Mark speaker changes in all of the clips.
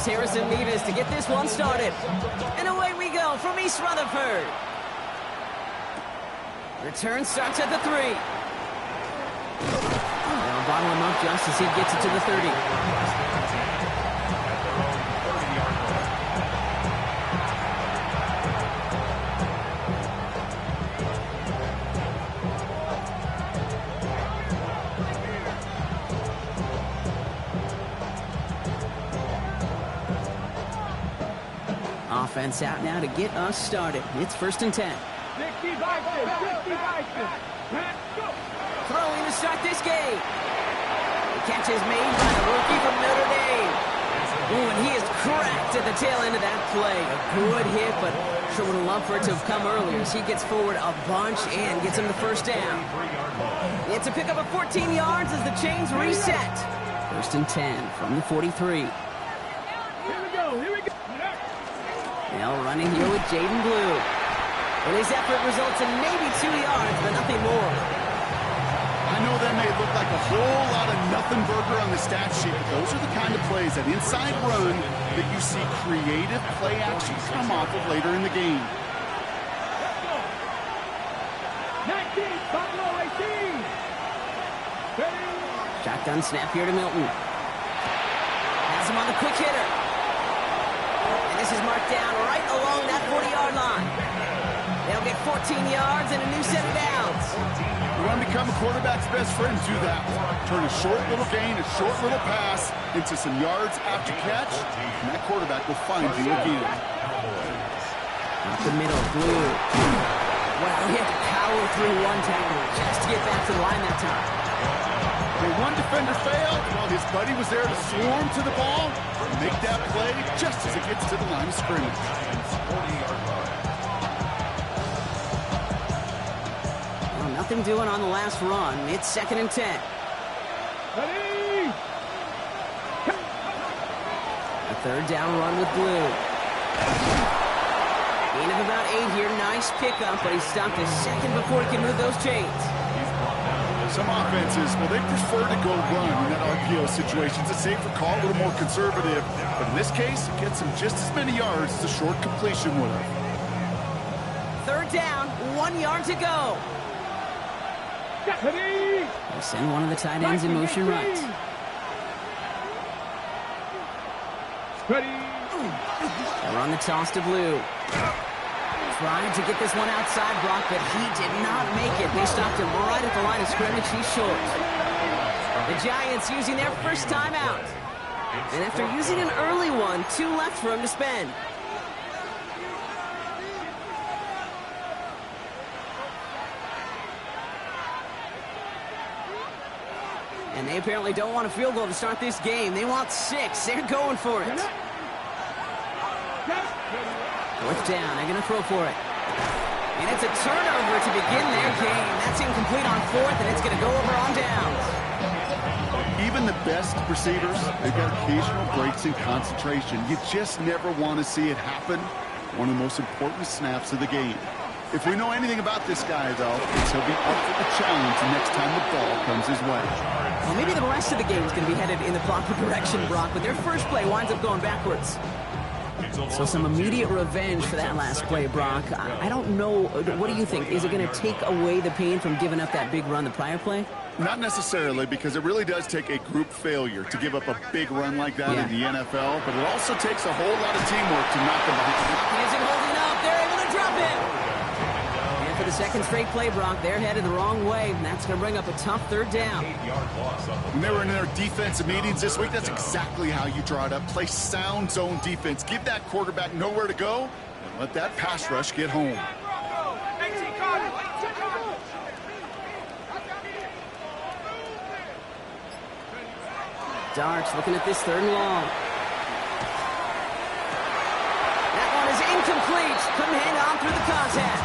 Speaker 1: is Harrison Mevis to get this one started. And away we go from East Rutherford. Return starts at the 3. They'll bottle him up just as he gets it to the 30. Offense out now to get us started. It's 1st and 10. Throwing to start this game. The catch is made by the rookie from Notre Dame. Ooh, and he is cracked at the tail end of that play. A good hit, but sure would have loved for it to have come earlier as he gets forward a bunch and gets him the 1st down. It's a pickup of 14 yards as the chains reset. 1st and 10 from the 43. Now running here with Jaden Blue. And his effort results in maybe 2 yards, but nothing more.
Speaker 2: I know that may look like a whole lot of nothing burger on the stat sheet, but those are the kind of plays, that inside run, that you see creative play action come off of later in the game.
Speaker 3: 19, Buffalo 18.
Speaker 1: Shotgun snap here to Milton. Has him on the quick hitter. And this is marked down right along that 40-yard line. They'll get 14 yards and a new set of downs.
Speaker 2: You want to become a quarterback's best friend, do that. Turn a short little gain, a short little pass into some yards after catch, and that quarterback will find you again.
Speaker 1: Up the middle, Blue. Wow, he had to power through one tackle just to get back to the line that time.
Speaker 2: When one defender failed, while his buddy was there to swarm to the ball, make that play just as it gets to the line of scrimmage.
Speaker 1: Well, nothing doing on the last run. It's 2nd and 10.
Speaker 3: Ready?
Speaker 1: A 3rd down run with Blue. Gain of about 8 here. Nice pickup, but he stopped a second before he can move those chains.
Speaker 2: Some offenses, well, they prefer to go run in that RPO situation. It's a safer call, a little more conservative. But in this case, it gets him just as many yards as a short completion would have.
Speaker 1: 3rd down, 1 yard to go. They send one of the tight ends in motion right. They're on the toss to Blue. Tried to get this one outside, Brock, but he did not make it. They stopped him right at the line of scrimmage. He's short. The Giants using their first timeout. And after using an early one, 2 left for him to spend. And they apparently don't want a field goal to start this game. They want 6. They're going for it. 4th down. They're going to throw for it. And it's a turnover to begin their game. That's incomplete on 4th, and it's going to go over on downs.
Speaker 2: Even the best receivers, they've got occasional breaks in concentration. You just never want to see it happen. One of the most important snaps of the game. If we know anything about this guy, though, it's he'll be up for the challenge the next time the ball comes his way.
Speaker 1: Well, maybe the rest of the game is going to be headed in the proper direction, Brock, but their first play winds up going backwards. So some immediate revenge for that last play, Brock. I don't know. What do you think? Is it going to take away the pain from giving up that big run the prior play?
Speaker 2: Not necessarily, because it really does take a group failure to give up a big run like that in the NFL, but it also takes a whole lot of teamwork to knock them behind.
Speaker 1: He isn't holding up. They're able to drop him. And for the second straight play, Brock, they're headed the wrong way, and that's going to bring up a tough 3rd down.
Speaker 2: When they were in their defensive meetings this week, that's exactly how you draw it up. Play sound zone defense. Give that quarterback nowhere to go, and let that pass rush get home.
Speaker 1: Darts looking at this 3rd and long. That one is incomplete. Couldn't hang on through the contact.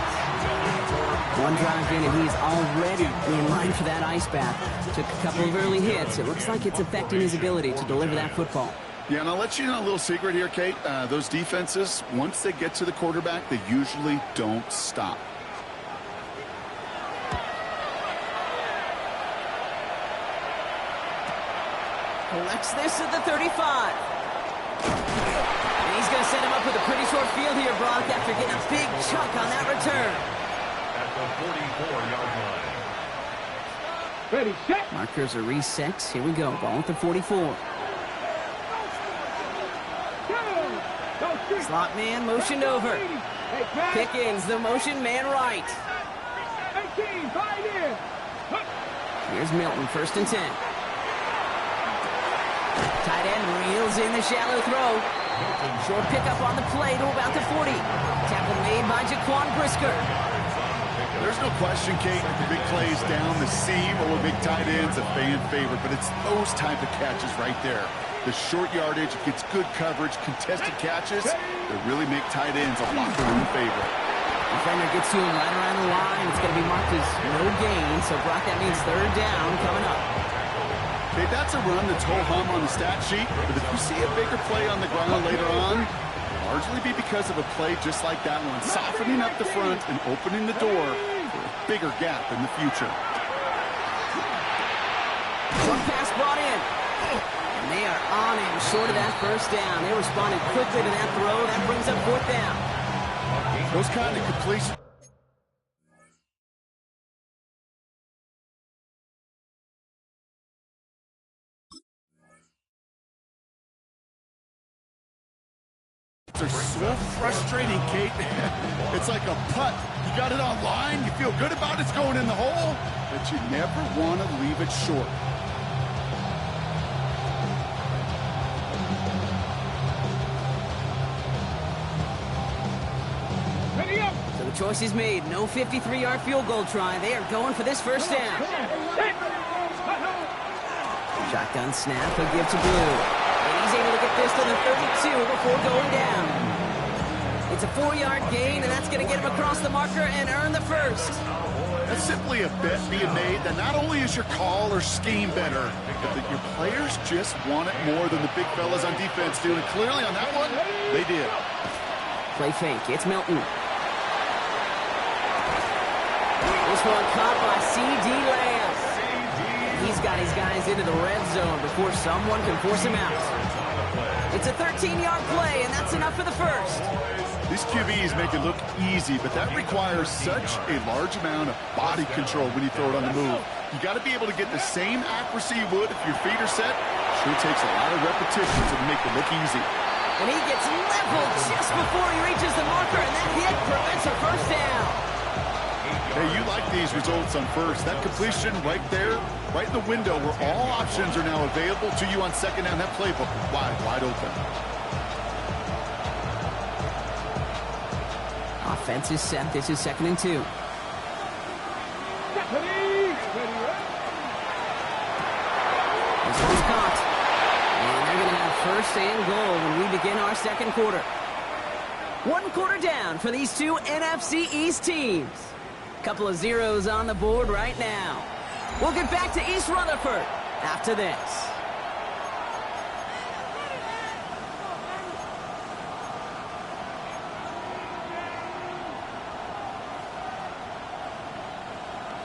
Speaker 1: One drive in, and he's already in line for that ice bath. Took a couple of early hits. It looks like it's affecting his ability to deliver that football.
Speaker 2: Yeah, and I'll let you know a little secret here, Kate. Those defenses, once they get to the quarterback, they usually don't stop.
Speaker 1: Collects this at the 35. And he's going to set him up with a pretty short field here, Brock, after getting a big chunk on that return.
Speaker 4: At the 44-yard line.
Speaker 3: Ready, set.
Speaker 1: Markers are reset. Here we go. Ball at the 44. Slot man motioned over. Pickens, the motion man right.
Speaker 3: 18, find in.
Speaker 1: Here's Milton, 1st and 10. Tight end reels in the shallow throw. Short pickup on the play to about the 40. Tackle made by Jaquan Brisker.
Speaker 2: There's no question, Kate, big plays down the seam or big tight ends a fan favorite, but it's those type of catches right there. The short yardage gets good coverage, contested catches that really make tight ends a locker room favorite.
Speaker 1: Defender gets to him right around the line. It's going to be marked as no gain, so Brock, that means 3rd down coming up.
Speaker 2: Okay, that's a run that's ho-hum on the stat sheet, but if you see a bigger play on the ground later on, largely be because of a play just like that one, softening up the front and opening the door for a bigger gap in the future.
Speaker 1: Short pass brought in. And they are on him short of that 1st down. They responded quickly to that throw. That brings up 4th down.
Speaker 2: Those kind of completions are so frustrating, Kate. It's like a putt. You got it on line, you feel good about it's going in the hole, but you never want to leave it short.
Speaker 3: Ready up.
Speaker 1: So the choice is made. No 53-yard field goal try. They are going for this 1st down. Shotgun snap, a give to Blue. And he's able to get this to the 32 before going down. It's a 4-yard gain, and that's going to get him across the marker and earn the 1st.
Speaker 2: That's simply a bet being made that not only is your call or scheme better, but that your players just want it more than the big fellas on defense do. And clearly on that one, they did.
Speaker 1: Play fake. It's Milton. This one caught by C.D. Lamb. He's got his guys into the red zone before someone can force him out. It's a 13-yard play, and that's enough for the 1st.
Speaker 2: These QBs make it look easy, but that requires such a large amount of body control when you throw it on the move. You got to be able to get the same accuracy you would if your feet are set. Sure takes a lot of repetition to make it look easy.
Speaker 1: And he gets leveled just before he reaches the marker, and that hit prevents a 1st down.
Speaker 2: Hey, you like these results on 1st. That completion right there, right in the window where all options are now available to you on 2nd down. That playbook is wide open.
Speaker 1: Offense is set. This is 2nd and 2. This one's caught. And they're going to have 1st and goal when we begin our 2nd quarter. 1 quarter down for these two NFC East teams. Couple of zeros on the board right now. We'll get back to East Rutherford after this.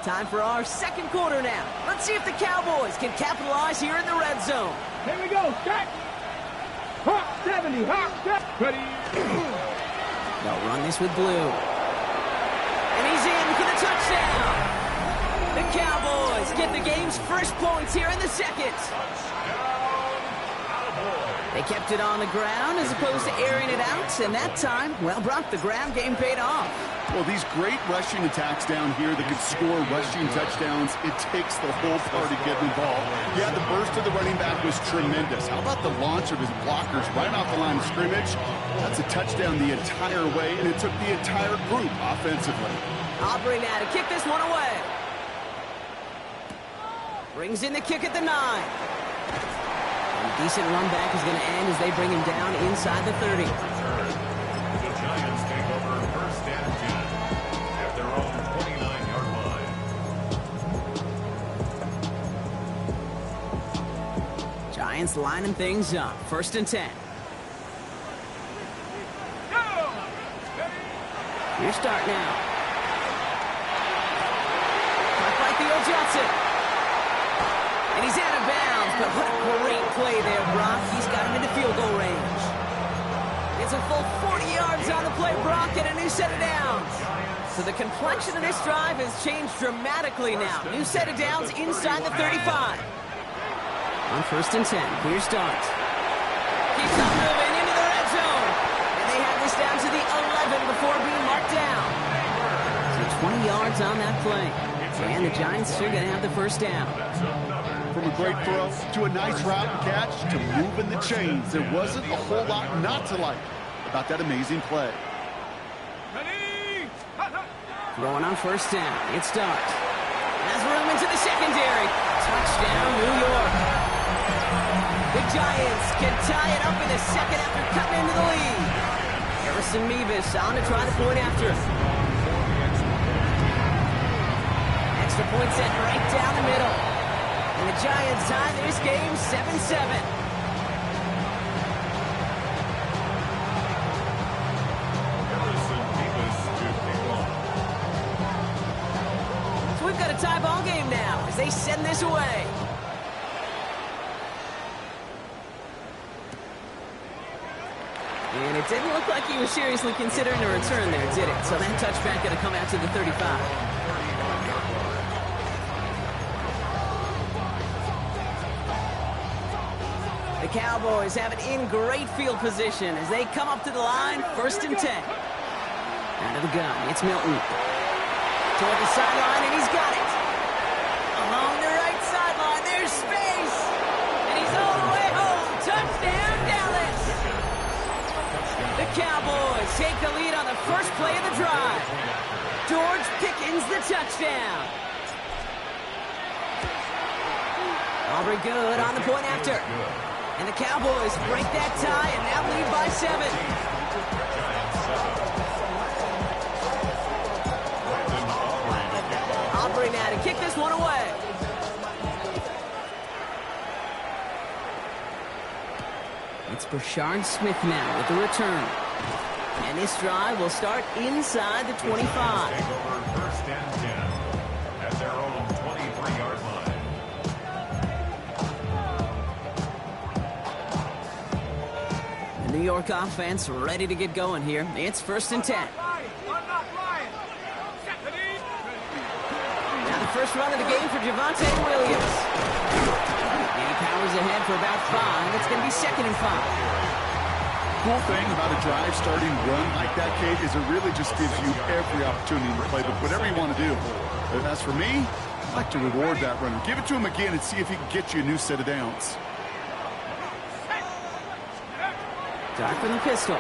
Speaker 1: Time for our 2nd quarter now. Let's see if the Cowboys can capitalize here in the red zone.
Speaker 3: Here we go, set. Hot 70, hot, set. Ready.
Speaker 1: They'll run this with Blue. And he's in for the touchdown. The Cowboys get the game's first points here in the 2nd. They kept it on the ground as opposed to airing it out, and that time, well, Brock, the ground game paid off.
Speaker 2: Well, these great rushing attacks down here that could score rushing touchdowns, it takes the whole party getting involved. Yeah, the burst of the running back was tremendous. How about the launch of his blockers right off the line of scrimmage? That's a touchdown the entire way, and it took the entire group offensively.
Speaker 1: Aubrey now to kick this one away. Brings in the kick at the 9. A decent run back is going to end as they bring him down inside the 30.
Speaker 4: The Giants take over 1st and 10 at their own 29-yard line.
Speaker 1: Giants lining things up. 1st and 10. Your start now. Like the old Johnson. And he's out of bounds, but what a great play there, Brock. He's got him into field goal range. It's a full 40 yards on the play, Brock, and a new set of downs. So the complexion of this drive has changed dramatically now. New set of downs inside the 35. On 1st and 10, here's Dart. Keeps on moving into the red zone. And they have this down to the 11 before being marked down. So 20 yards on that play. And the Giants are going to have the first down.
Speaker 2: From a great throw to a nice route and catch to moving the chains, there wasn't a whole lot not to like about that amazing play.
Speaker 1: Throwing on 1st down, it's Dart. Has room into the secondary. Touchdown, New York. The Giants can tie it up in the second after cutting into the lead. Harrison Mevis on to try the point after. Extra point set right down the middle. And the Giants tie this game 7-7. So we've got a tie ball game now as they send this away. And it didn't look like he was seriously considering a return there, did it? So that touchback going to come out to the 35. The Cowboys have it in great field position as they come up to the line, 1st and 10. Out of the gun, it's Milton. Toward the sideline, and he's got it. Along the right sideline, there's space. And he's all the way home. Touchdown, Dallas. The Cowboys take the lead on the first play of the drive. George Pickens, the touchdown. Aubrey Good on the point after. And the Cowboys break that tie and now lead by 7. Aubrey now to kick this one away. It's Brashard Smith now with the return. And this drive will start inside the 25.
Speaker 4: First and 10 at their own 23-yard line.
Speaker 1: New York offense ready to get going here. It's 1st and 10. Now the first run of the game for Javonte Williams. And he powers ahead for about 5. It's going to be 2nd and 5.
Speaker 2: Cool thing about a drive starting run like that, Kate, is it really just gives you every opportunity to play with whatever you want to do. But as for me, I like to reward that runner. Give it to him again and see if he can get you a new set of downs.
Speaker 1: Dart for the pistol.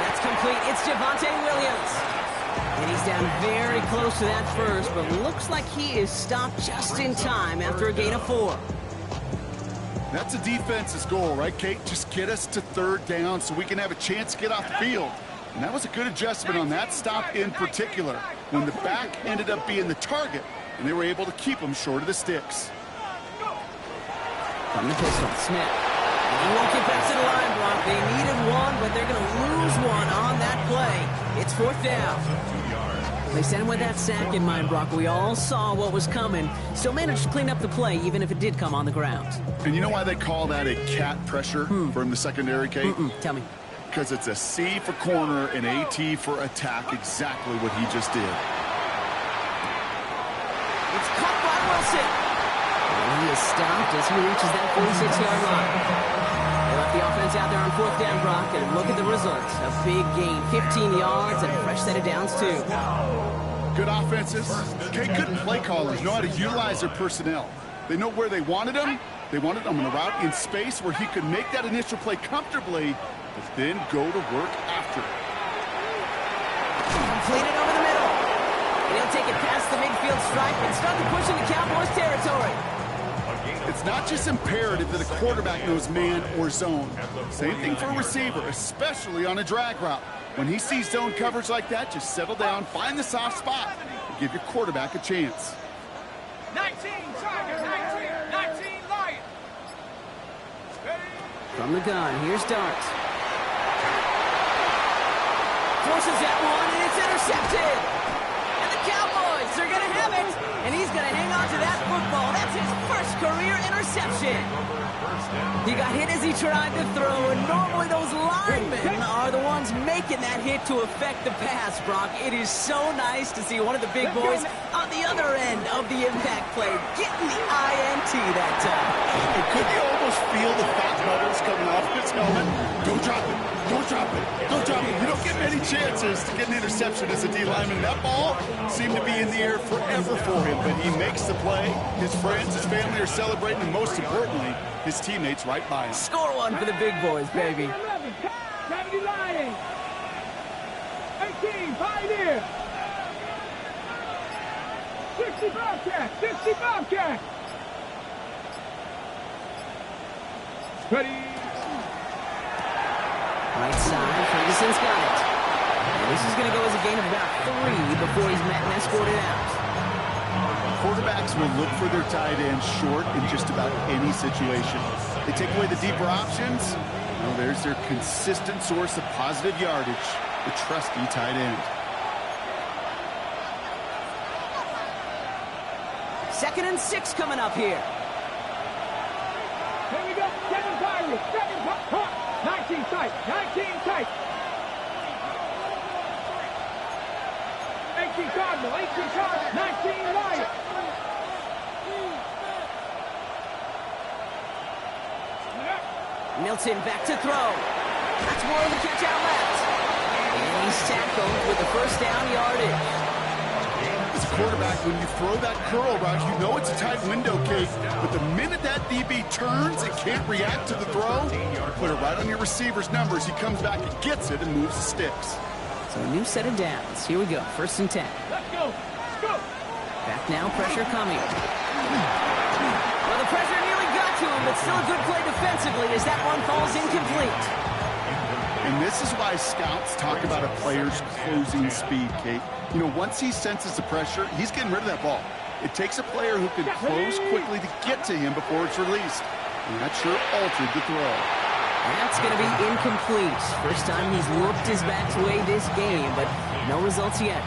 Speaker 1: That's complete. It's Javonte Williams. And he's down very close to that first, but looks like he is stopped just in time after a gain of 4.
Speaker 2: That's a defense's goal, right, Kate? Just get us to 3rd down so we can have a chance to get off the field. And that was a good adjustment on that stop in particular, when the back ended up being the target, and they were able to keep him short of the sticks.
Speaker 1: From the pistol, Smith. He won't get back to the line, Brock. They needed one, but they're going to lose one on that play. It's 4th down. They sent him with that sack in mind, Brock. We all saw what was coming. Still managed to clean up the play, even if it did come on the ground.
Speaker 2: And you know why they call that a cat pressure from the secondary, Kate?
Speaker 1: Tell me.
Speaker 2: Because it's a C for corner and AT for attack, exactly what he just did.
Speaker 1: It's caught by Wilson. And he is stopped as he reaches that 46-yard line. They left the offense out there on 4th down, Brock, and look at the results. A big gain, 15 yards, and a fresh set of downs, too.
Speaker 2: Good offenses. Okay, good play callers know how to utilize their personnel. They know where they wanted him. They wanted him on a route in space where he could make that initial play comfortably, but then go to work after it.
Speaker 1: Completed over the middle. And he'll take it past the midfield stripe and start to push into Cowboys territory.
Speaker 2: It's not just imperative that a quarterback knows man or zone. Same thing for a receiver, especially on a drag route. When he sees zone coverage like that, just settle down, find the soft spot, and give your quarterback a chance.
Speaker 3: 19 Lions.
Speaker 1: From the gun, here's Dart. Forces that one, and it's intercepted. And the Cowboys are going to have it. And he's going to hang on to that football. That's his first career interception. interception. He got hit as he tried to throw, and normally those linemen are the ones making that hit to affect the pass, Brock. It is so nice to see one of the big boys on the other end of the impact play getting the INT that time.
Speaker 2: And could you almost feel the fat bubbles coming off his helmet? Don't drop it. Don't drop it. Don't drop it. You don't get many chances to get an interception as a D lineman. That ball seemed to be in the air forever for him, but he makes the play. His friends, his family are celebrating, and most importantly, his teammates right by him.
Speaker 1: Score one for the big boys, baby.
Speaker 3: 70 Lions. 18 Pioneer. 60 Bobcat. 60 Bobcat. Ready.
Speaker 1: Right side, Ferguson's got it. And this is going to go as a gain of about 3 before he's met and escorted out.
Speaker 2: Quarterbacks will look for their tight end short in just about any situation. They take away the deeper options. Well, there's their consistent source of positive yardage, the trusty tight end.
Speaker 1: Second and 6 coming up here.
Speaker 3: Here we go. 7 Pirates. 7 Pirates. 19 tight. 19 tight. 18 Cardinal. 18 Cardinal. 19 Lions.
Speaker 1: Milton back to throw. That's more of the catch out left. And he's tackled with the first down yardage.
Speaker 2: As a quarterback, when you throw that curl route, you know it's a tight window, Kate. But the minute that DB turns and can't react to the throw, you put it right on your receiver's numbers. He comes back and gets it and moves the sticks.
Speaker 1: So a new set of downs. Here we go. First and 10.
Speaker 3: Let's go. Let's go.
Speaker 1: Back now, pressure coming. Well, the pressure nearly got to him, but still a good play defensively as that one falls incomplete.
Speaker 2: And this is why scouts talk about a player's closing speed, Kate. You know, once he senses the pressure, he's getting rid of that ball. It takes a player who can close quickly to get to him before it's released. And that sure altered the throw.
Speaker 1: That's going to be incomplete. First time he's looked his back way this game, but no results yet.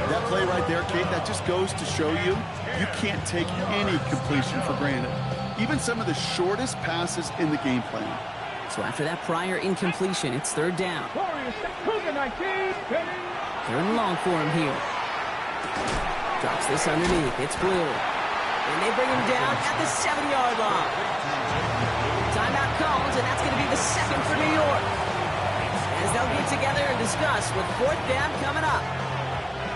Speaker 2: That play right there, Kate, that just goes to show you, you can't take any completion for granted. Even some of the shortest passes in the game plan.
Speaker 1: So after that prior incompletion, it's third down.
Speaker 3: Cougar 19.
Speaker 1: Third and long for him here. Drops this underneath. It's blue. And they bring him down at the 7-yard line. Timeout calls, and that's going to be the second for New York. As they'll get together and discuss with fourth down coming up.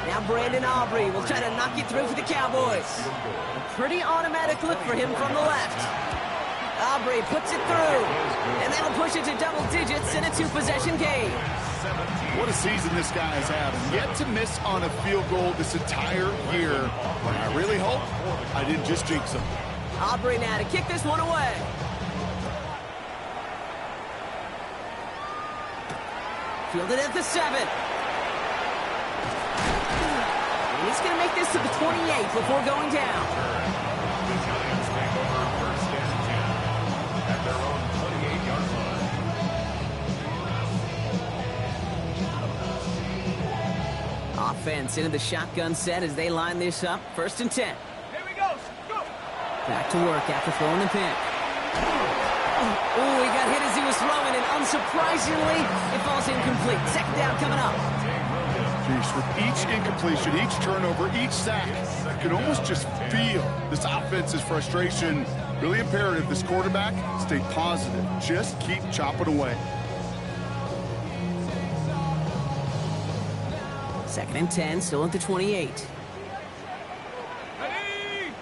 Speaker 1: Now Brandon Aubrey will try to knock it through for the Cowboys. A pretty automatic look for him from the left. Aubrey puts it through, and that'll push it to double digits in a 2-possession game.
Speaker 2: What a season this guy has had. Yet to miss on a field goal this entire year. And I really hope I didn't just jinx him.
Speaker 1: Aubrey now to kick this one away. Fielded at the 7. And he's going to make this to the 28 before going down.
Speaker 4: The Giants take over first and 10 at their own 28-yard line.
Speaker 1: Offense into the shotgun set as they line this up. First and 10.
Speaker 3: Here we go. Go.
Speaker 1: Back to work after throwing the pick. Oh, he got hit as he was throwing, and unsurprisingly, it falls incomplete. Second down coming up.
Speaker 2: Jeez, with each incompletion, each turnover, each sack, you can almost just feel this offense's frustration. Really imperative this quarterback stay positive. Just keep chopping away.
Speaker 1: Second and 10, still at the 28.
Speaker 3: Ready.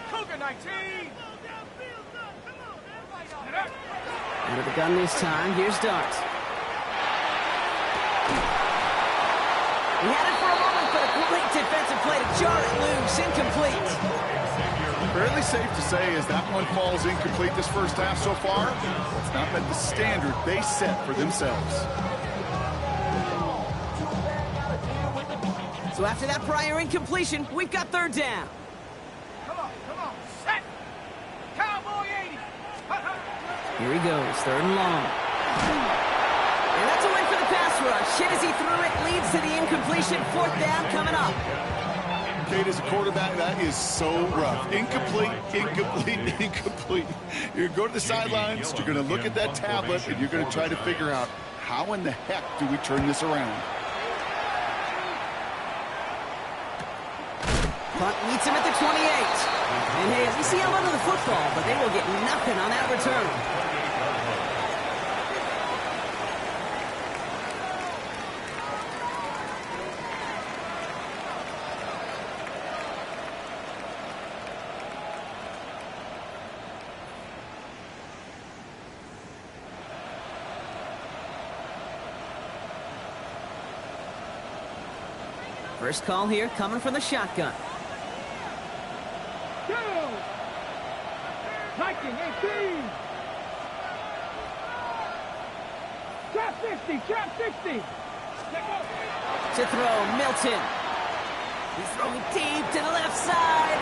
Speaker 3: Cougar 19.
Speaker 1: Out of the gun this time, here's Dart. He had it for a moment, but a complete defensive play to jar it loose, incomplete.
Speaker 2: Fairly safe to say as that one falls incomplete this first half so far, it's not met the standard they set for themselves.
Speaker 1: So after that prior incompletion, we've got third down.
Speaker 3: Come on. Set. Cowboy 80.
Speaker 1: Here he goes, third and long. And that's a win for the pass rush. Hit as he threw it, leads to the incompletion. Fourth down coming up.
Speaker 2: Kate, as a quarterback, that is so rough. Incomplete, incomplete, incomplete. You're going to go to the sidelines, you're going to look at that tablet, and you're going to try to figure out how in the heck do we turn this around.
Speaker 1: Punt meets him at the 28. And hey, at least he held onto the football, but they will get nothing on that return. First call here coming from the shotgun.
Speaker 3: Go! Viking 18! Trap 60! Trap 60!
Speaker 1: To throw, Milton. He's throwing deep to the left side.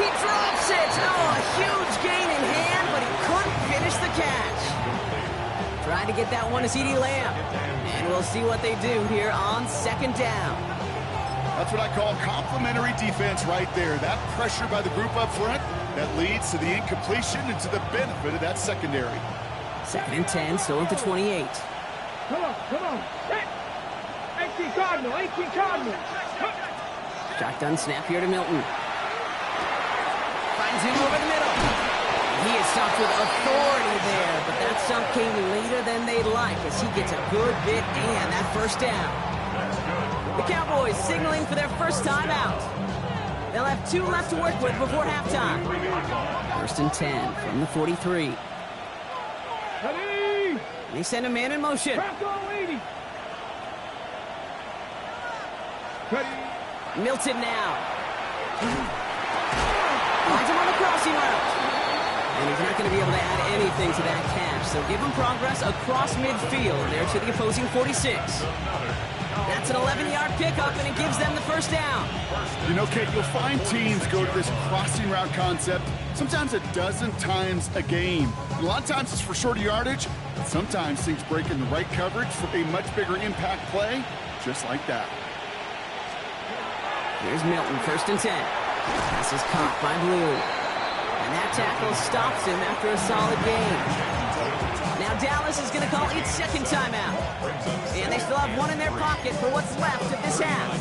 Speaker 1: He drops it. Oh, a huge gain in hand, but he couldn't finish the catch. Trying to get that one to CeeDee Lamb. And we'll see what they do here on second down.
Speaker 2: That's what I call complimentary defense right there. That pressure by the group up front, that leads to the incompletion and to the benefit of that secondary.
Speaker 1: 2nd and 10, still at the 28.
Speaker 3: Come on. Set! 18 Cardinal, 18 Cardinal.
Speaker 1: Shotgun snap here to Milton. Finds him over the middle. He is stopped with authority there, but that stump came later than they'd like as he gets a good bit and that first down. The Cowboys signaling for their first time out. They'll have 2 left to work with before halftime. 1st and 10 from the 43.
Speaker 3: Ready!
Speaker 1: They send a man in motion.
Speaker 3: Crack on 80! Ready!
Speaker 1: Milton now. Finds him on the crossing route. And he's not going to be able to add anything to that catch. So give him progress across midfield there to the opposing 46. That's an 11-yard pickup, and it gives them the first down.
Speaker 2: You know, Kate, you'll find teams go to this crossing route concept sometimes a dozen times a game. A lot of times it's for shorter yardage. Sometimes things break in the right coverage for a much bigger impact play, just like that.
Speaker 1: Here's Milton, 1st and 10. Pass is caught by Blue. And that tackle stops him after a solid gain. Now Dallas is going to call its second timeout. And they still have one in their pocket for what's left of this half.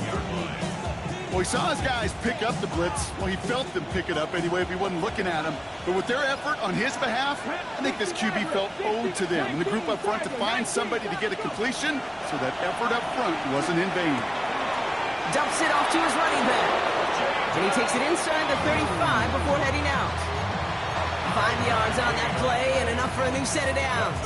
Speaker 2: Well, he saw his guys pick up the blitz. Well, he felt them pick it up anyway if he wasn't looking at him. But with their effort on his behalf, I think this QB felt owed to them and the group up front to find somebody to get a completion, so that effort up front wasn't in vain.
Speaker 1: Dumps it off to his running back. And he takes it inside the 35 before heading out. 5 yards on that play and enough for a new set of downs.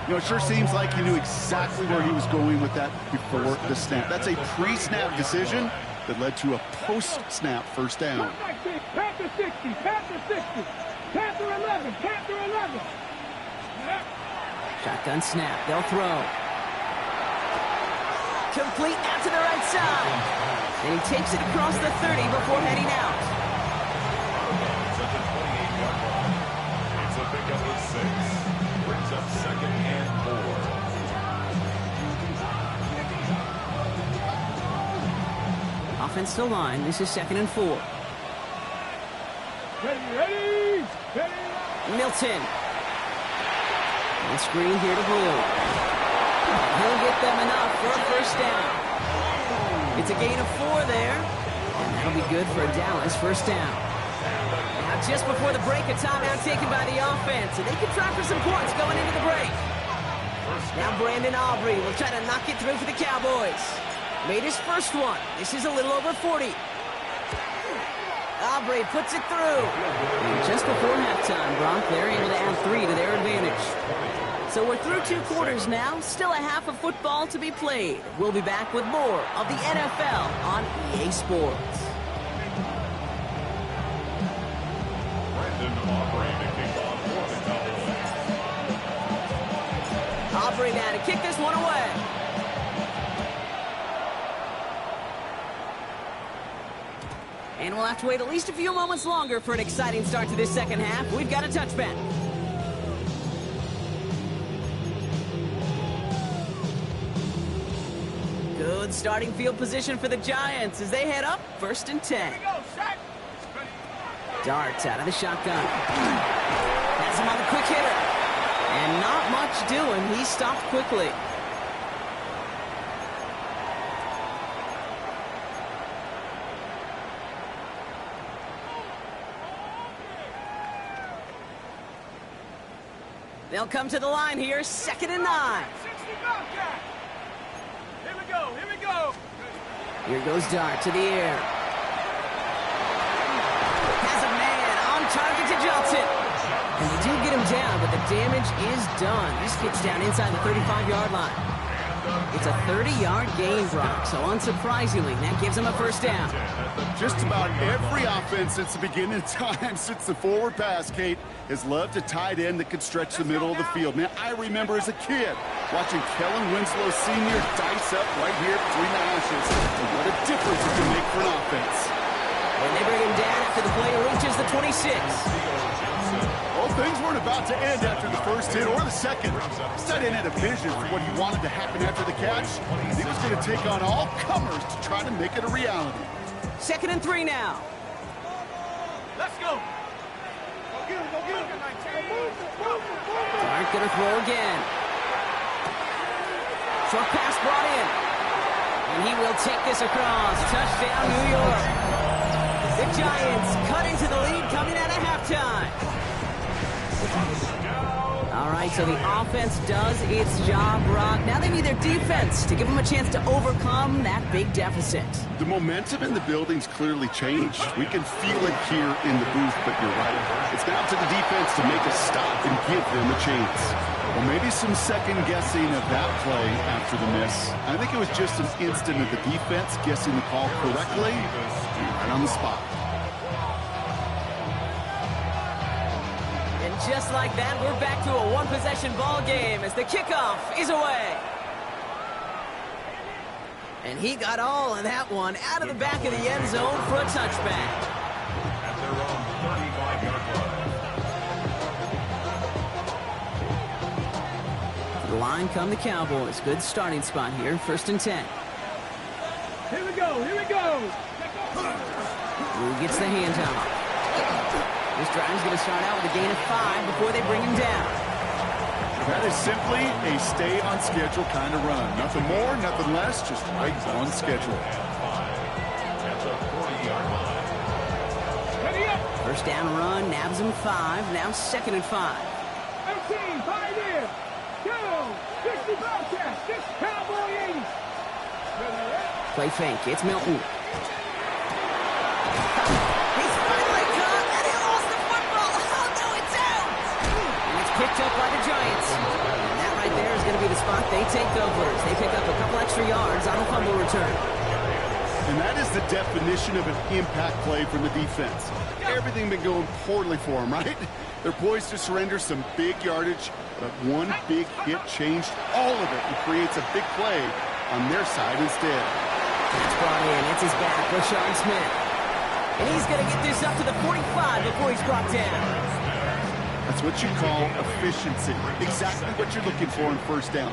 Speaker 2: You know, it sure seems like he knew exactly where he was going with that before the snap. That's a pre-snap decision that led to a post-snap first down.
Speaker 3: Panther 60, Panther 60, Panther 11, Panther 11.
Speaker 1: Shotgun snap, they'll throw. Complete out to the right side. And he takes it across the 30 before heading out.
Speaker 4: It's a pickup of 6. Brings up 2nd and 4.
Speaker 1: Offensive line, this is 2nd and 4.
Speaker 3: Ready!
Speaker 1: Milton. And screen here to Blue. He'll get them enough for a first down. It's a gain of 4 there. And that'll be good for a Dallas first down. Now just before the break, a timeout taken by the offense. And they can try for some points going into the break. Now Brandon Aubrey will try to knock it through for the Cowboys. Made his first one. This is a little over 40. Aubrey puts it through. And just before halftime, Brock, they're able to add 3 to their advantage. So we're through 2 quarters now. Still a half of football to be played. We'll be back with more of the NFL on EA Sports.
Speaker 4: Brandon Aubrey to kick off for the Cowboys.
Speaker 1: Aubrey now to kick this one away. And we'll have to wait at least a few moments longer for an exciting start to this second half. We've got a touchback. Good starting field position for the Giants as they head up 1st and 10. Darts out of the shotgun. Has him on the quick hitter. And not much doing. He stopped quickly. They'll come to the line here, 2nd and 9.
Speaker 3: Here we go.
Speaker 1: Here goes Dart to the air. Has a man on target to Johnson. And they do get him down, but the damage is done. This gets down inside the 35-yard line. It's a 30-yard gain, Brock, so unsurprisingly, that gives him a 1st down.
Speaker 2: Just about every offense since the beginning of time, since the forward pass, Kate, has loved a tight end that can stretch the middle of the field. Man, I remember as a kid watching Kellen Winslow Sr. dice up right here between the hashes. And what a difference it can make for an offense.
Speaker 1: And they bring him down after the play reaches the 26.
Speaker 2: Well, things weren't about to end after the first hit or the second. Sutton had a vision for what he wanted to happen after the catch. He was going to take on all comers to try to make it a reality.
Speaker 1: 2nd and 3 now.
Speaker 3: Let's go.
Speaker 1: Dart gonna throw again. Short pass brought in. And he will take this across. Touchdown, New York. The Giants cut into the lead coming out of halftime. All right, so the offense does its job, Brock. Now they need their defense to give them a chance to overcome that big deficit.
Speaker 2: The momentum in the building's clearly changed. We can feel it here in the booth, but you're right. It's now to the defense to make a stop and give them a chance. Or maybe some second guessing of that play after the miss. I think it was just an instant of the defense guessing the call correctly right on the spot.
Speaker 1: And just like that, we're back to a one-possession ball game as the kickoff is away. And he got all of that one out of the back of the end zone for a touchback.
Speaker 4: At their own 35-yard line.
Speaker 1: To the line come the Cowboys. Good starting spot here, 1st and 10.
Speaker 3: Here we go.
Speaker 1: Who gets the handoff? This drive is going to start out with a gain of 5 before they bring him down.
Speaker 2: That is simply a stay-on-schedule kind of run. Nothing more, nothing less, just right on schedule.
Speaker 4: At the 40-yard line.
Speaker 3: Ready up.
Speaker 1: 1st down run, nabs him 5. Now 2nd and 5.
Speaker 3: 18, 5 in. Go. 60 Bobcats. This Cowboy 80.
Speaker 1: Play fake. It's Milton. Picked up by the Giants. And that right there is going to be the spot they take over. They pick up a couple extra yards on a fumble return.
Speaker 2: And that is the definition of an impact play from the defense. Everything been going poorly for them, right? They're poised to surrender some big yardage, but one big hit changed all of it and creates a big play on their side instead.
Speaker 1: It's brought in. It's his back, Rashard Smith. And he's going to get this up to the 45 before he's brought down.
Speaker 2: That's what you call efficiency. Exactly what you're looking for in 1st down.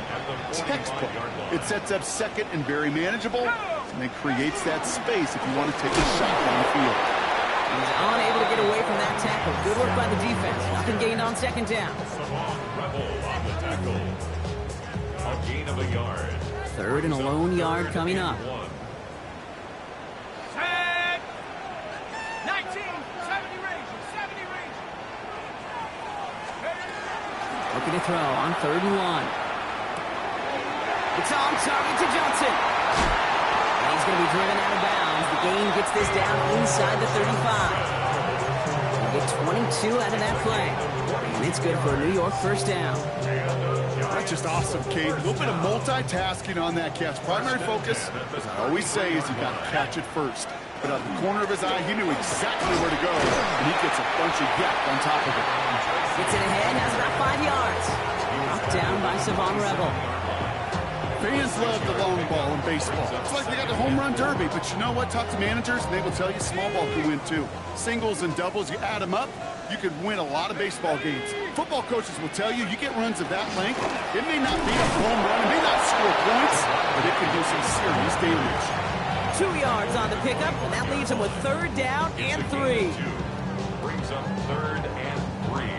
Speaker 2: Textbook. It sets up 2nd and very manageable, and then creates that space if you want to take a shot down the field.
Speaker 1: He's unable to get away from that tackle. Good work by the defense. Nothing gained on 2nd down.
Speaker 4: Savon Rebel on the tackle. A gain of a yard.
Speaker 1: 3rd and a lone yard coming up.
Speaker 3: Set. 19, 70 range.
Speaker 1: Looking to throw on 3rd and 1. It's on target to Johnson. And he's going to be driven out of bounds. The gain gets this down inside the 35. They get 22 out of that play. And it's good for a New York 1st down.
Speaker 2: That's just awesome, Kate. A little bit of multitasking on that catch. Primary focus, as I always say, is you got to catch it first. But out the corner of his eye, he knew exactly where to go, and he gets a bunch of yak on top of it.
Speaker 1: Gets it ahead, has about 5 yards. Knocked down by Savon Rebel.
Speaker 2: Fans love the long ball in baseball. It's like they got the home run derby, but you know what? Talk to managers, and they will tell you small ball can win too. Singles and doubles, you add them up, you could win a lot of baseball games. Football coaches will tell you, you get runs of that length, it may not be a home run, it may not score points, but it can do some serious damage.
Speaker 1: 2 yards on the pickup, and that leaves him with 3rd down and 3.
Speaker 4: Brings up 3rd and 3.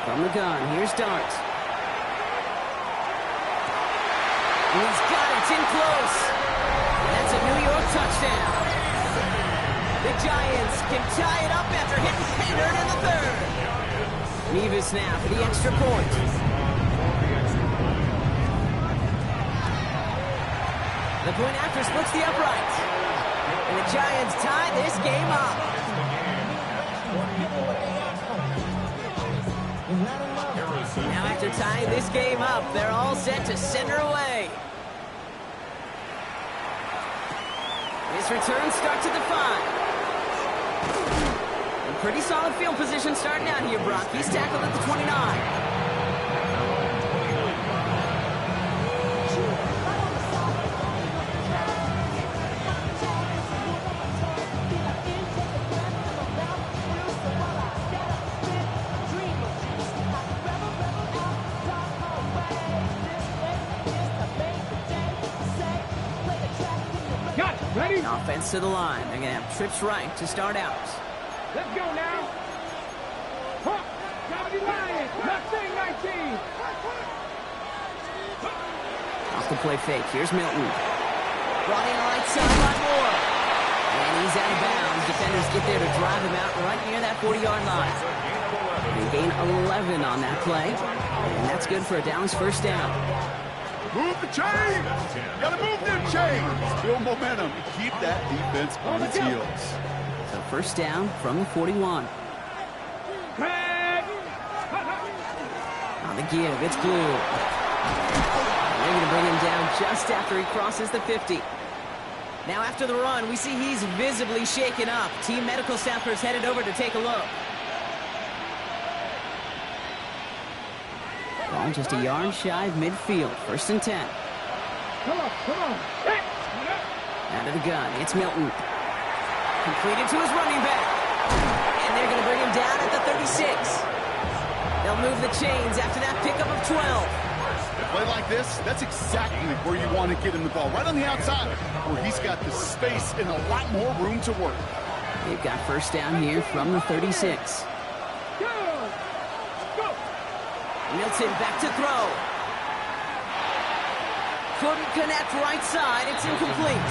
Speaker 1: From the gun, here's Dart. And he's got it, it's in close. And that's a New York touchdown. The Giants can tie it up after hitting Painter in the 3rd. Nevis now for the extra point. The point after splits the uprights. And the Giants tie this game up. Now after tying this game up, they're all set to send her away. This return starts at the 5. A pretty solid field position starting out here, Brock. He's tackled at the 29.
Speaker 3: Ready?
Speaker 1: Offense to the line. They're going to have trips right to start out.
Speaker 3: Let's go now. Huh. Gotta be lying. Nothing, 19.
Speaker 1: Off the play fake. Here's Milton. Brought in right side by Moore. And he's out of bounds. Defenders get there to drive him out right near that 40-yard line. They gain 11 on that play. And that's good for a Dallas 1st down.
Speaker 2: Move the chains! Gotta move them chains! Build momentum and keep that defense on its heels.
Speaker 1: So 1st down from the 41. On the give, it's Blue. They're going to bring him down just after he crosses the 50. Now after the run, we see he's visibly shaken up. Team medical staffers headed over to take a look. Ball just a yard shy of midfield. 1st and 10.
Speaker 3: Come on.
Speaker 1: Out of the gun, it's Milton. Completed to his running back. And they're going to bring him down at the 36. They'll move the chains after that pickup of 12.
Speaker 2: A play like this, that's exactly where you want to get him the ball. Right on the outside, where he's got the space and a lot more room to work.
Speaker 1: They've got 1st down here from the 36. Milton back to throw. Couldn't connect right side. It's incomplete.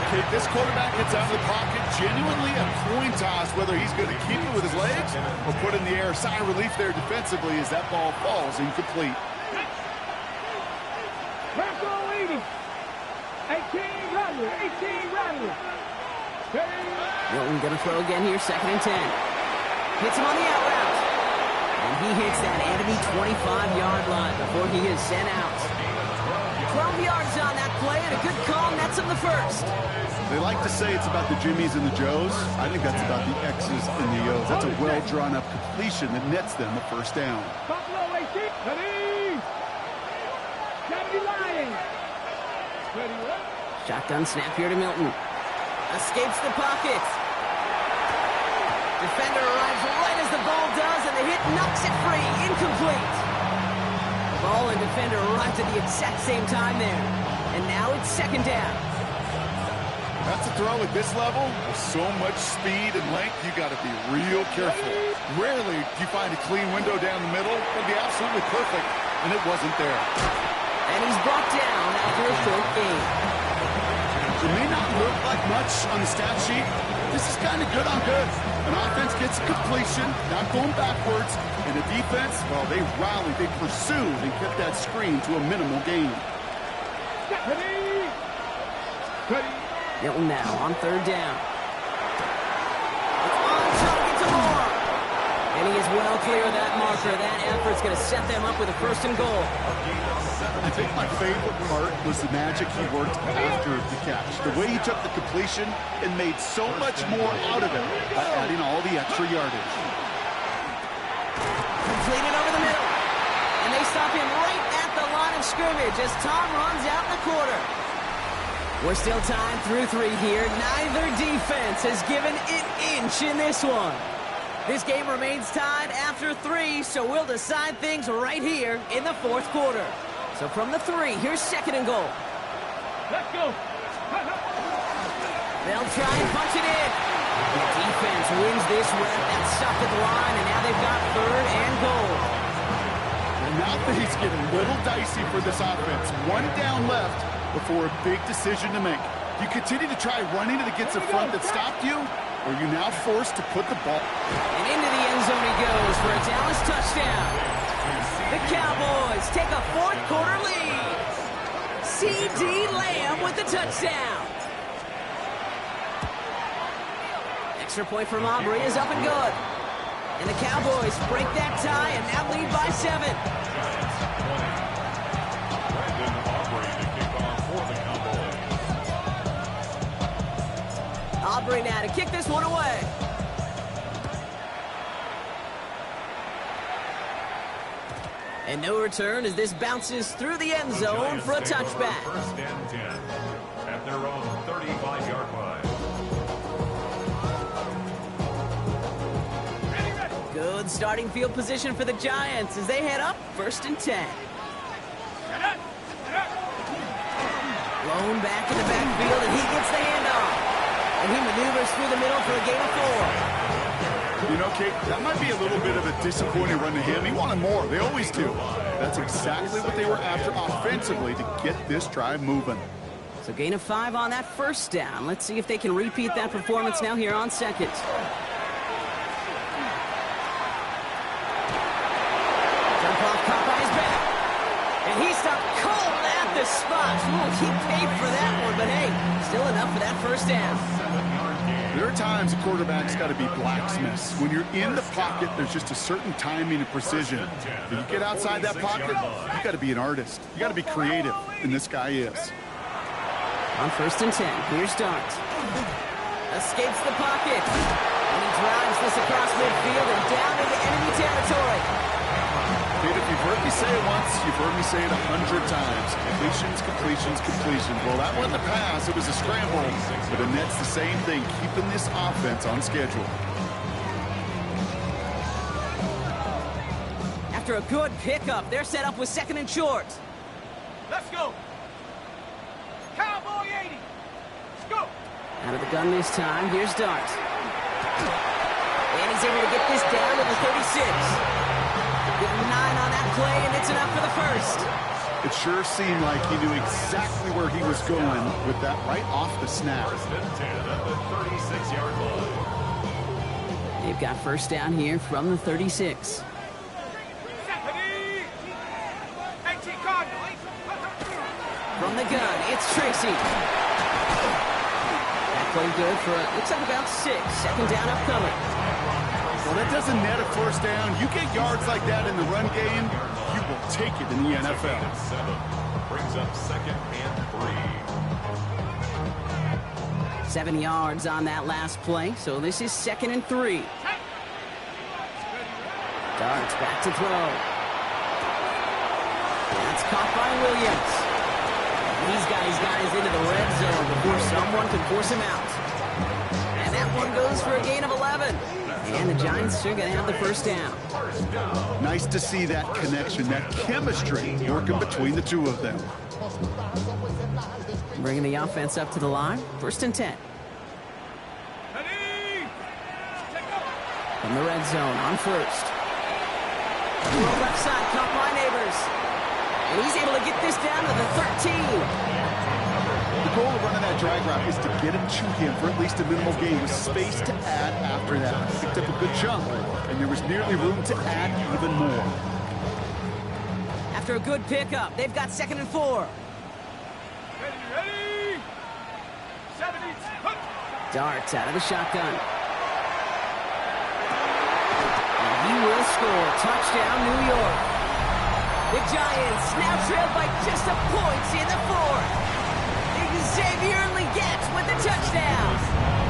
Speaker 2: Okay, this quarterback gets out of the pocket. Genuinely a coin toss whether he's going to keep it with his legs or put in the air. Sigh of relief there defensively as that ball falls incomplete.
Speaker 3: Marco leading. 18 Rattler.
Speaker 1: Milton going to throw again here. 2nd and 10. Hits him on the out route. And he hits that enemy 25-yard line before he is sent out. 12 yards on that play, and a good call nets him the 1st.
Speaker 2: They like to say it's about the Jimmies and the Joes. I think that's about the X's and the O's. That's a well-drawn-up completion that nets them the 1st down.
Speaker 3: Buffalo 18. Ready? Gotta be lying. Ready, what?
Speaker 1: Shotgun snap here to Milton. Escapes the pocket. Defender arrives right as the ball does, and the hit knocks it free. Incomplete. Ball and defender arrived at the exact same time there. And now it's 2nd down.
Speaker 2: That's a throw at this level. With so much speed and length, you got to be real careful. Rarely do you find a clean window down the middle. It'll be absolutely perfect, and it wasn't there.
Speaker 1: And he's brought down after a short gain.
Speaker 2: It may not look like much on the stat sheet. This is kind of good on good. An offense gets a completion, not going backwards, and the defense, well, they rallied, they pursued, and kept that screen to a minimal gain.
Speaker 3: Ready?
Speaker 1: Milton now on 3rd down. It's on target to Moore. And he is well clear of that marker. That effort's going to set them up with a 1st and goal.
Speaker 2: The think my favorite part was the magic he worked after the catch. The way he took the completion and made so much more out of it by adding all the extra yardage.
Speaker 1: Completed over the middle. And they stop him right at the line of scrimmage as Tom runs out in the quarter. We're still tied through 3 here. Neither defense has given an inch in this one. This game remains tied after 3, so we'll decide things right here in the 4th quarter. So from the 3, here's 2nd and goal.
Speaker 3: Let's go.
Speaker 1: They'll try and punch it in. The defense wins this rep. That's stuffed at the line, and now they've got 3rd and goal.
Speaker 2: And now things get a little dicey for this offense. 1 down left before a big decision to make. You continue to try running it against a front that stopped you, or are you now forced to put the ball?
Speaker 1: And into the end zone he goes for a Dallas touchdown. The Cowboys take a 4th quarter lead. C.D. Lamb with the touchdown. Extra point from Aubrey is up and good. And the Cowboys break that tie and now lead by 7.
Speaker 4: Brandon Aubrey to kick off for the Cowboys.
Speaker 1: Aubrey now to kick this one away. And no return as this bounces through the end zone for a touchback.
Speaker 4: 1st and 10 at their own 35-yard line.
Speaker 1: Good starting field position for the Giants as they head up 1st and 10. Blown back in the backfield, and he gets the handoff. And he maneuvers through the middle for a gain of 4.
Speaker 2: You know, Kate, that might be a little bit of a disappointing run to him. He wanted more. They always do. That's exactly what they were after offensively to get this drive moving.
Speaker 1: So gain of 5 on that 1st down. Let's see if they can repeat that performance now here on 2nd. He stopped cold at the spot. Ooh, he paid for that one, but hey, still enough for that 1st down.
Speaker 2: There are times a quarterback's got to be blacksmiths. When you're in the pocket, there's just a certain timing and precision. When you get outside that pocket, you got to be an artist. You got to be creative, and this guy is.
Speaker 1: On 1st and 10, here's Dart. Escapes the pocket. And he drives this across midfield and down into enemy territory.
Speaker 2: Kate, if you've heard me say it once, you've heard me say it 100 times. Completions, completions, completions. Well, that wasn't a pass. It was a scramble. But Annette's the same thing, keeping this offense on schedule.
Speaker 1: After a good pickup, they're set up with 2nd and short.
Speaker 3: Let's go. Cowboy 80. Let's go.
Speaker 1: Out of the gun this time, here's Dart. And he's able to get this down to the 36. Give him 9 on that play, and it's enough for the 1st.
Speaker 2: It sure seemed like he knew exactly where he was going with that right off the snap.
Speaker 4: 1st and 10 at the 36-yard line.
Speaker 1: They've got 1st down here from the 36. From the gun, it's Tracy. That play good for, looks like about 6. 2nd down upcoming.
Speaker 2: Well, that doesn't net a 1st down. You get yards like that in the run game, you will take it in the NFL.
Speaker 4: 7 brings up 2nd and 3.
Speaker 1: 7 yards on that last play, so this is 2nd and 3. Darts back to throw. That's caught by Williams. These guys into the red zone before someone can force him out. And that one goes for a gain of 11. And the Giants are going to have the 1st down.
Speaker 2: Nice to see that connection, that chemistry working between the two of them.
Speaker 1: Bringing the offense up to the line. 1st and 10. From the red zone on 1st. Left side, caught by Neighbors. And he's able to get this down to the 13.
Speaker 2: The goal of running that drag route is to get it to him for at least a minimal gain with space to add after that. Picked up a good chunk, and there was nearly room to add even more.
Speaker 1: After a good pickup, they've got 2nd and 4.
Speaker 3: Ready? 70.
Speaker 1: Darts out of the shotgun. And he will score. Touchdown, New York. The Giants now trailed by just a point in the fourth. Xavier Legette with the touchdown.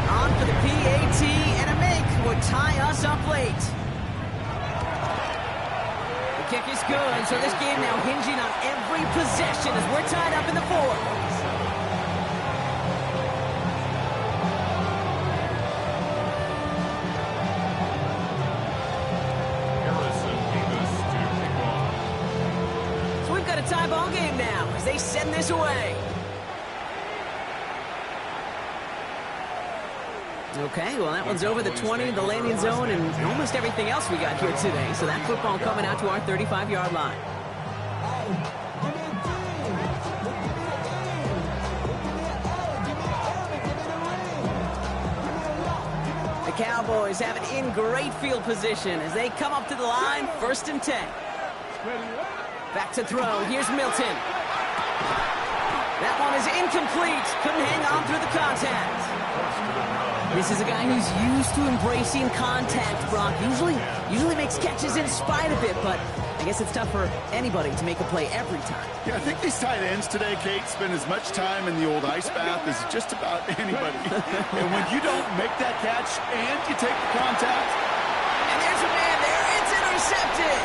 Speaker 1: On for the PAT, and a make would tie us up late. The kick is good, so this game now hinging on every possession as we're tied up in the fourth. So we've got a tie ball game now as they send this away. Okay, well, that one's over the 20, the landing zone, and almost everything else we got here today. So that football coming out to our 35-yard line. The Cowboys have it in great field position as they come up to the line, 1st and 10. Back to throw. Here's Milton. That one is incomplete. Couldn't hang on through the contact. This is a guy who's used to embracing contact, Brock. Usually makes catches in spite of it, but I guess it's tough for anybody to make a play every time.
Speaker 2: Yeah, I think these tight ends today, Kate, spend as much time in the old ice bath as just about anybody. And when you don't make that catch and you take the contact.
Speaker 1: And there's a man there. It's intercepted.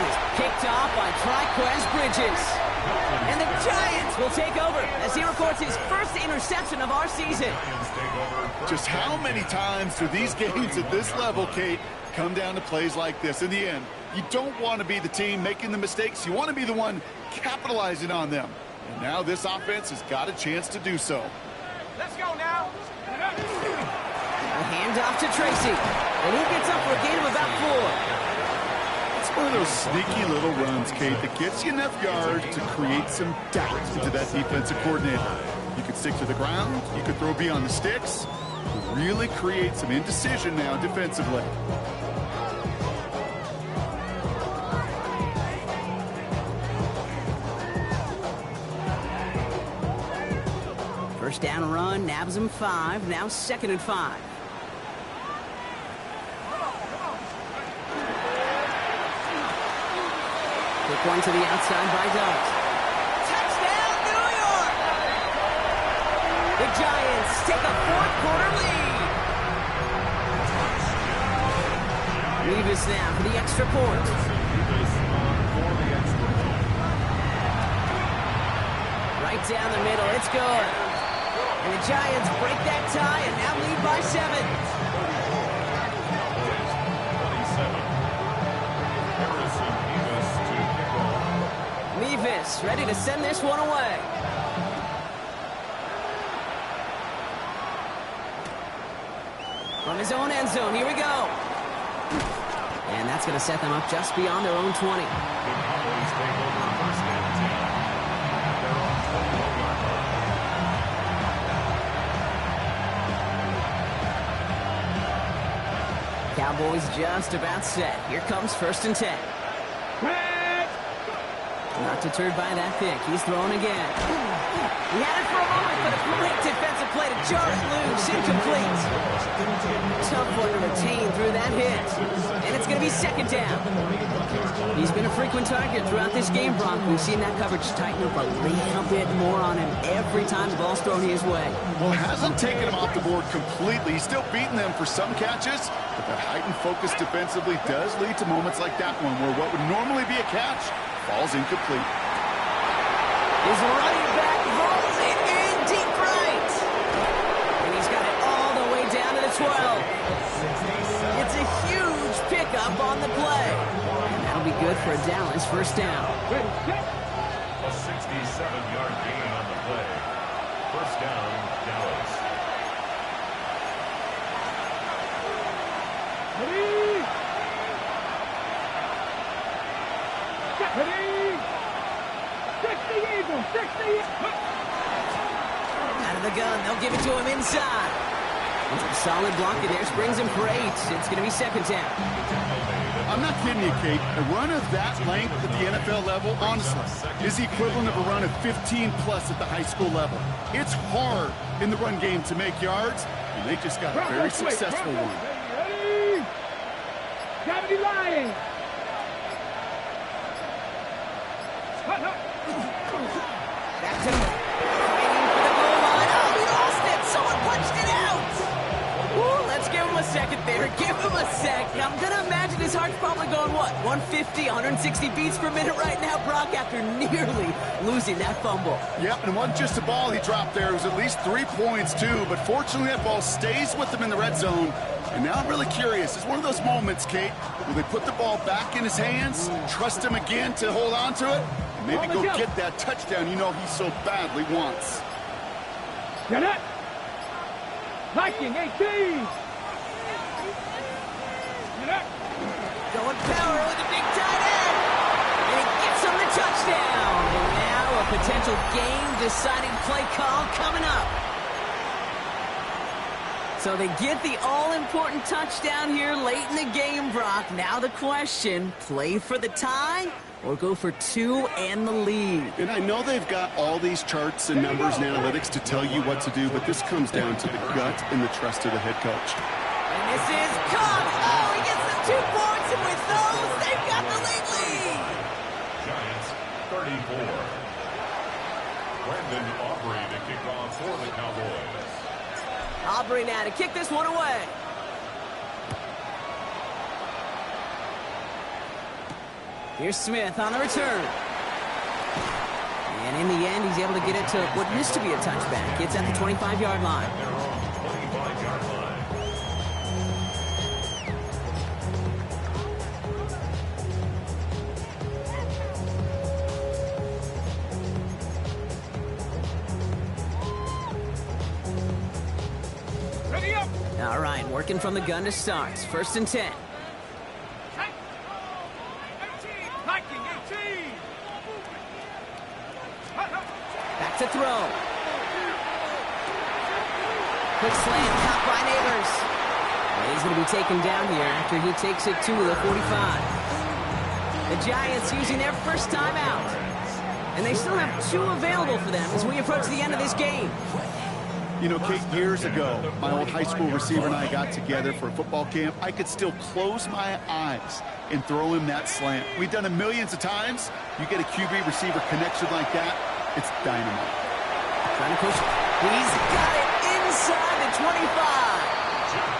Speaker 1: It's picked off by Triquez Bridges. And the Giants will take over as he records his first interception of our season.
Speaker 2: Just how many times do these games at this level, Kate, come down to plays like this? In the end, you don't want to be the team making the mistakes. You want to be the one capitalizing on them. And now this offense has got a chance to do so.
Speaker 3: Let's go now.
Speaker 1: A handoff to Tracy. And he gets up for a gain of about 4.
Speaker 2: It's one of those sneaky little runs, Kate, that gets you enough yards to create some doubt into that defensive coordinator. You could stick to the ground. You could throw beyond the sticks. Really create some indecision now defensively.
Speaker 1: First down run, nabs him 5. Now 2nd and 5. Quick one to the outside by Doug. Touchdown, New York! The Giants take a 4th-quarter lead. Revis now for the extra point. Right down the middle, it's good. And the Giants break that tie and now lead by 7. Levis ready to send this one away. From his own end zone, here we go. And that's going to set them up just beyond their own 20. Cowboys just about set. Here comes 1st and 10. Not deterred by that pick. He's throwing again. He had it for a moment, but a great defensive play to jar it loose. Incomplete. Tough one to retain through that hit. And it's going to be 2nd down. He's been a frequent target throughout this game, Brock. We've seen that coverage tighten up a little bit more on him every time the ball's thrown his way.
Speaker 2: Well, it hasn't taken him off the board completely. He's still beating them for some catches, but that heightened focus defensively does lead to moments like that one where what would normally be a catch falls incomplete.
Speaker 1: His running back rolls it in deep right. And he's got it all the way down to the 12. It's a huge pickup on the play. And that'll be good for a Dallas 1st down.
Speaker 4: A 67-yard gain on the play. 1st down, Dallas.
Speaker 1: Out of the gun, they'll give it to him inside. Solid block in there, springs him for 8. It's going to be 2nd down.
Speaker 2: I'm not kidding you, Kate. A run of that length at the NFL level, honestly, is the equivalent of a run of 15-plus at the high school level. It's hard in the run game to make yards, and they just got a very successful one.
Speaker 3: Gravity line.
Speaker 1: Back to waiting for the goal line. Oh, he lost it. Someone punched it out. Ooh, let's give him a second there. Give him a sec. I'm going to imagine his heart's probably going, what, 150, 160 beats per minute right now, Brock, after nearly losing that fumble.
Speaker 2: Yep, and it wasn't just a ball he dropped there. It was at least 3 points, too. But fortunately, that ball stays with him in the red zone. And now I'm really curious. It's one of those moments, Kate, where they put the ball back in his hands, trust him again to hold on to it, and maybe go get that touchdown you know he so badly wants.
Speaker 3: Get it. Viking 18. Get it.
Speaker 1: Going power with a big tight end. And he gets him the touchdown. And now a potential game-deciding play call coming up. So they get the all-important touchdown here late in the game, Brock. Now the question, play for the tie or go for 2 and the lead?
Speaker 2: And I know they've got all these charts and numbers and analytics to tell you what to do, but this comes down to the gut and the trust of the head coach.
Speaker 1: And this is caught. Oh, he gets the 2 points, and with those, they've got the lead.
Speaker 4: Giants 34. Brandon Aubrey to kick off for the Cowboys.
Speaker 1: Aubrey now to kick this one away. Here's Smith on the return. And in the end, he's able to get it to what used to be a touchback. It's at the 25-yard line.
Speaker 4: Their own 25-yard line.
Speaker 3: Ready up.
Speaker 1: All right, working from the gun to start. 1st and 10.
Speaker 3: Viking 18.
Speaker 1: Back to throw. Quick slant, caught by Neighbors. And he's going to be taken down here after he takes it to the 45. The Giants using their first timeout. And they still have 2 available for them as we approach the end of this game.
Speaker 2: You know, Kate, years ago, my old high school receiver and I got together for a football camp. I could still close my eyes and throw him that slant. We've done it millions of times. You get a QB receiver connection like that, it's dynamite.
Speaker 1: Trying to push. He's got it inside the 25.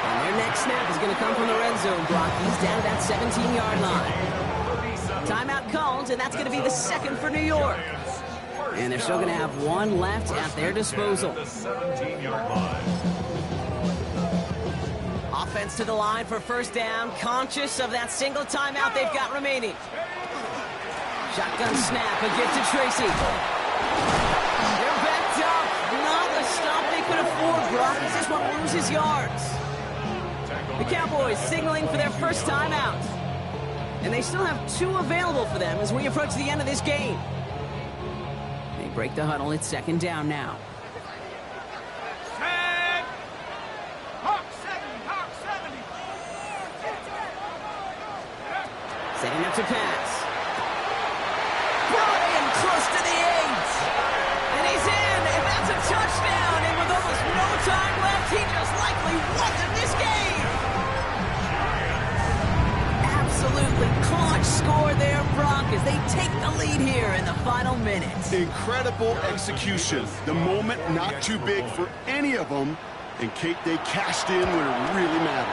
Speaker 1: And their next snap is going to come from the red zone block. He's down at that 17-yard line. Timeout called, and that's going to be the 2nd for New York. And they're still going to have 1 left at their disposal.
Speaker 4: The 17-yard line.
Speaker 1: Offense to the line for 1st down. Conscious of that single timeout they've got remaining. Shotgun snap, a gift to Tracy. They're backed up. Not the stop they could afford, Brock. This is what loses yards. The Cowboys signaling for their first timeout. And they still have 2 available for them as we approach the end of this game. They break the huddle. It's 2nd down now.
Speaker 3: Set. Hawk 70.
Speaker 1: Setting up to pass. Brought in close to the 8. And he's in, and that's a touchdown. And with almost no time left, he just likely wasn't this game. Absolutely clutch score there, Brock, as they take the lead here in the final minute.
Speaker 2: Incredible execution. The moment not too big for any of them. And, Kate, they cashed in when it really mattered.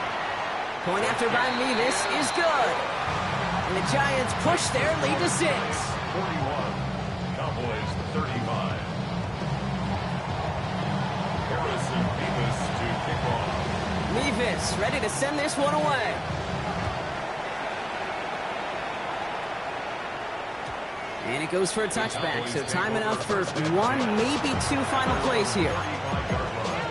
Speaker 1: Point after by Mevis is good. And the Giants push their lead to 6.
Speaker 4: 41. Cowboys 35. Harrison Mevis to kick off.
Speaker 1: Mevis ready to send this one away. And it goes for a touchback, so time enough for 1, maybe 2 final plays here.
Speaker 4: 35-yard line.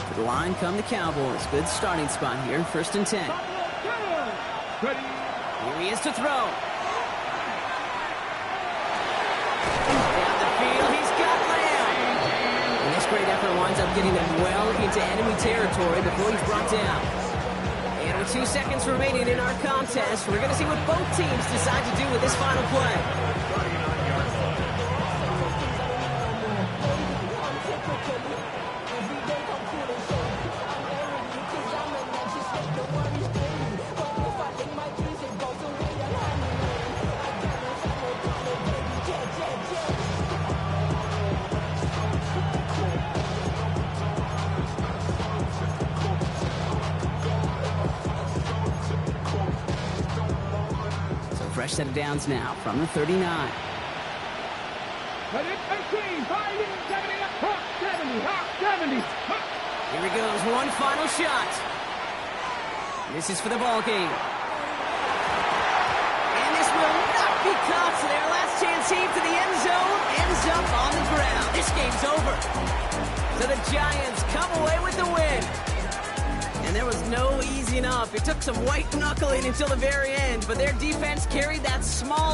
Speaker 1: To the line come the Cowboys. Good starting spot here, 1st and 10.
Speaker 3: Ready.
Speaker 1: Here he is to throw. Down the field, he's got Lamb. And this great effort winds up getting them well into enemy territory before he's brought down. And with 2 seconds remaining in our contest, we're going to see what both teams decide to do with this final play.
Speaker 4: 39-yard line.
Speaker 1: Fresh set of downs now from the 39.
Speaker 3: But it's 13, 5 in, 70, Hawk 70, Hawk 70. Hawk.
Speaker 1: Here he goes, one final shot. This is for the ball game. And this will not be caught. So their last chance heave to the end zone ends up on the ground. This game's over. So the Giants come away with the win. And there was no easing up. It took some white knuckling until the very end, but their defense carried that small